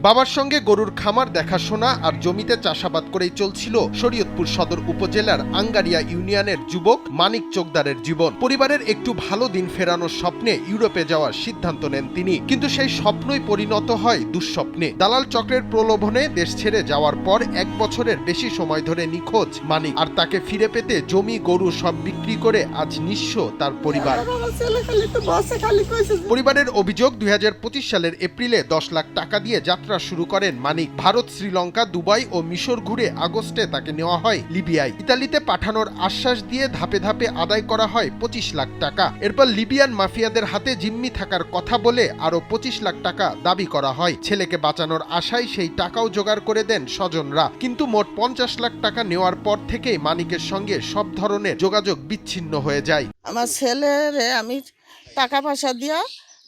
বাবার সঙ্গে গরুর খামার দেখাশোনা আর জমিতে চাষাবাদ করেই চলছিল শরীয়তপুর সদর উপজেলার আঙ্গারিয়া ইউনিয়নের যুবক মানিক চোকদারের জীবন। পরিবারের একটু ভালো দিন ফেরানোর স্বপ্নে ইউরোপে যাওয়ার সিদ্ধান্ত নেন তিনি, কিন্তু সেই স্বপ্নই পরিণত হয় দুঃস্বপ্নে। দালাল চক্রের প্রলোভনে দেশ ছেড়ে যাওয়ার পর 1 বছরের বেশি সময় ধরে নিখোঁজ মানিক, আর তাকে ফিরে পেতে জমি গরু সব বিক্রি করে আজ নিঃস্ব তার পরিবার। পরিবারের অভিযোগ 2025 সালের এপ্রিলে 10 লাখ টাকা দিয়ে যাত্রা শুরু করেন মানিক। ভারত, শ্রীলঙ্কা, দুবাই ও মিশর ঘুরে আগস্টে তাকে নেওয়া হয় লিবিয়ায়। ইতালিতে পাঠানোর আশ্বাস দিয়ে ধাপে ধাপে আদায় করা হয় 25 লাখ টাকা। এরপর লিবিয়ান মাফিয়াদের হাতে জিম্মি থাকার কথা বলে আরো 25 লাখ টাকা দাবি করা হয়। ছেলেকে বাঁচানোর আশায় সেই টাকাও জোগাড় করে দেন স্বজনরা, কিন্তু মোট 50 লাখ টাকা নেওয়ার পর থেকেই মানিকের সঙ্গে সব ধরনের যোগাযোগ বিচ্ছিন্ন হয়ে যায়। আমার ছেলেরে আমি টাকা পয়সা দিয়া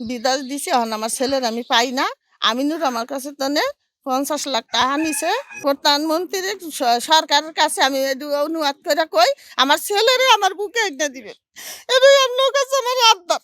বিদায় দিছি, এখন আমার ছেলের আমি পাই না। আমিনুর আমার কাছে তানে 50 লাখ টাকা নিছে। প্রধানমন্ত্রীর সরকারের কাছে আমি অনুবাদ করে কই আমার ছেলেরে আমার বুকে এনে দিবে। এটাই আপনার কাছে আমার আবদার।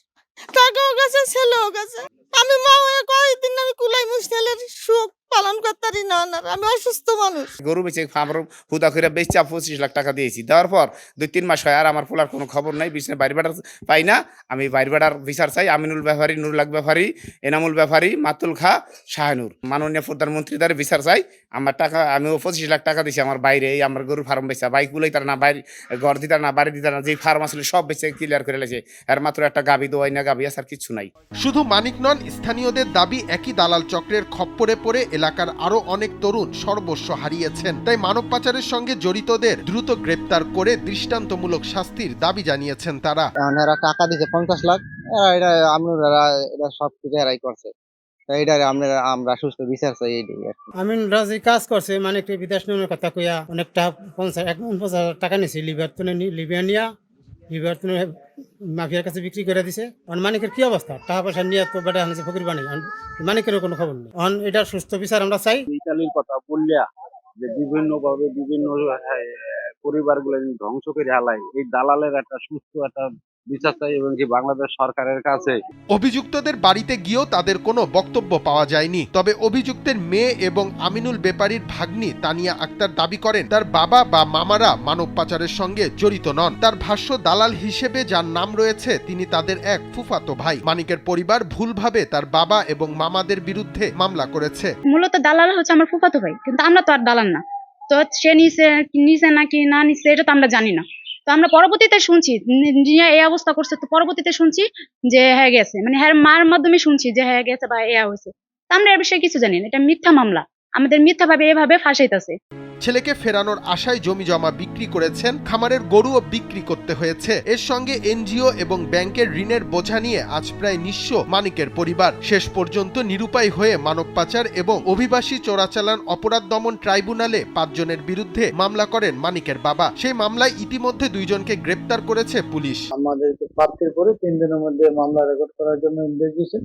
টাকাও গেছে, ছেলেও গেছে। আমি মা হয়ে কয়েকদিন আমি কুলাই ছেলের সুখ পালন করতে পারি না। আমি অসুস্থ মানুষ। গরু বেচে ফার্ম হুদা করে বেচা 25 লাখ টাকা দিয়েছি। দেওয়ার পর 2-3 মাস হয় আর আমার পোলার কোনো খবর নাই। বিছনে বাইরে বেড়ার পাই না। আমি বাইরে বেড়ার বিচার চাই। আমিনুল ব্যাপারী, নুরুল ব্যাপারী, এনামুল ব্যাপারী, মাতুল খা, শাহানুর। মাননীয় প্রধানমন্ত্রী দ্বারা বিচার চাই। আমার টাকা আমিও 25 লাখ টাকা দিছি আমার বাইরে, এই আমার গরুর ফার্ম বেচা। বাইকগুলোই তার না, বাইরে ঘর দিতার না, বাড়ি দিতার না, যেই ফার্ম আসলে সব বেচে ক্লিয়ার করে লেছে। আর মাত্র একটা গাবি দোয়াই না, গাবি আর কিছু নাই। শুধু মানিক নন, স্থানীয়দের দাবি একই দালাল চক্রের খপ্পরে পড়ে এলাকার আরো অনেক তরুণ সর্বস্ব হারিয়েছেন। তাই মানব পাচারের সঙ্গে জড়িতদের দ্রুত গ্রেপ্তার করে দৃষ্টান্তমূলক শাস্তির দাবি জানিয়েছেন তারা। এরা টাকা দিছে 50 লাখ, এটা এটা সব কিছু এরাই করছে। আমরা সুস্থ বিচার চাই। আমিন রাজি কাজ করছে, মানে একটু বিদেশ নেওয়ার কথা কইয়া অনেকটা 50 টাকা নিয়েছি লিবিয়া নিয়া লিবিয়ার মাফিয়ার কাছে বিক্রি করে দিছে। মানিকের কি অবস্থা? টাকা পয়সা নিয়ে তো বেটা হানছে ফকির বানাই, মানিকেরও কোনো খবর নেই। এটা সুস্থ বিচার আমরা চাই। ইতালির কথা বললিয়া যে বিভিন্ন ভাবে বিভিন্ন পরিবারগুলো ধ্বংস করে হালায়, এই দালালের একটা সুস্থ একটা বিচার চাই এবং কি বাংলাদেশ সরকারের কাছে। অভিযুক্তদের বাড়িতে গিয়েও তাদের কোনো বক্তব্য পাওয়া যায়নি। তবে অভিযুক্তের মেয়ে এবং আমিনুল বেপারীর ভাগ্নি তানিয়া আক্তার দাবি করেন তার বাবা বা মামারা মানব পাচারের সঙ্গে জড়িত নন। তার ভাষ্য, দালাল হিসেবে যার নাম রয়েছে তিনি তাদের এক ফুফাতো ভাই। মানিকের পরিবার ভুলভাবে তার বাবা এবং মামাদের বিরুদ্ধে মামলা করেছে। মূলত দালাল হচ্ছে আমার ফুফাতো ভাই, কিন্তু আমরা তো আর দালাল না। তো সে নিছে নাকি না নিছে এটা তো আমরা জানি না। তো আমরা পরবর্তীতে শুনছি এই অবস্থা করছে, তো পরবর্তীতে শুনছি যে হ্যাঁ গেছে, মানে হ্যাঁ মার মাধ্যমে শুনছি যে হ্যাঁ গেছে বা এ হয়েছে। তো আমরা এর বিষয়ে কিছু জানি না। এটা মিথ্যা মামলা, আমাদের মিথ্যা ভাবে এভাবে ফাঁসাইতেছে। ছেলেকে ফেরানোর আশায় জমি জমা বিক্রি করেছেন, খামারের গরুও বিক্রি করতে হয়েছে। এর সঙ্গে এনজিও এবং ব্যাংকের ঋণের বোঝা নিয়ে আজ প্রায় নিঃস্ব মানিকের পরিবার। শেষ পর্যন্ত নিরুপায় হয়ে মানব পাচার এবং অভিবাসী চোরাচালান অপরাধ দমন ট্রাইব্যুনালে 5 জনের বিরুদ্ধে মামলা করেন মানিকের বাবা। সেই মামলায় ইতিমধ্যে 2 জনকে গ্রেপ্তার করেছে পুলিশ। আমাদের প্রাপ্তির পরে 3 দিনের মধ্যে মামলা রেকর্ড করার জন্য নির্দেশ দিয়েছে।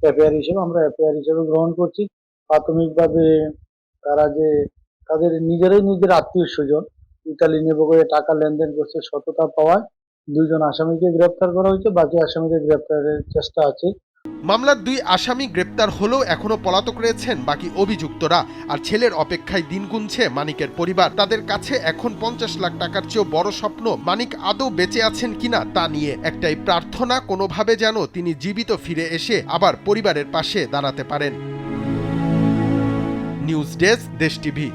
এফআইআর হিসেবে আমরা এফআইআর হিসেবে গ্রহণ করছি। প্রাথমিকভাবে তারা যে তাদের নিজের আত্মীয় স্বজন ইতালি নেবো করে টাকা লেনদেন করছে, সততা পাওয়ায় 2 জন আসামিকে গ্রেপ্তার করা হয়েছে। বাকি আসামিকে গ্রেপ্তারের চেষ্টা আছে। মামলার 2 আসামি গ্রেপ্তার হলেও এখনো পলাতক রয়েছেন বাকি অভিযুক্তরা। আর ছেলের অপেক্ষায় দিন গুনছে মানিকের পরিবার। তাদের কাছে এখন 50 লাখ টাকার চেয়েও বড় স্বপ্ন মানিক আদৌ বেঁচে আছেন কিনা তা নিয়ে। একটাই প্রার্থনা, কোনোভাবে যেন তিনি জীবিত ফিরে এসে আবার পরিবারের পাশে দাঁড়াতে পারেন। নিউজ ডেস্ক, দেশ টিভি।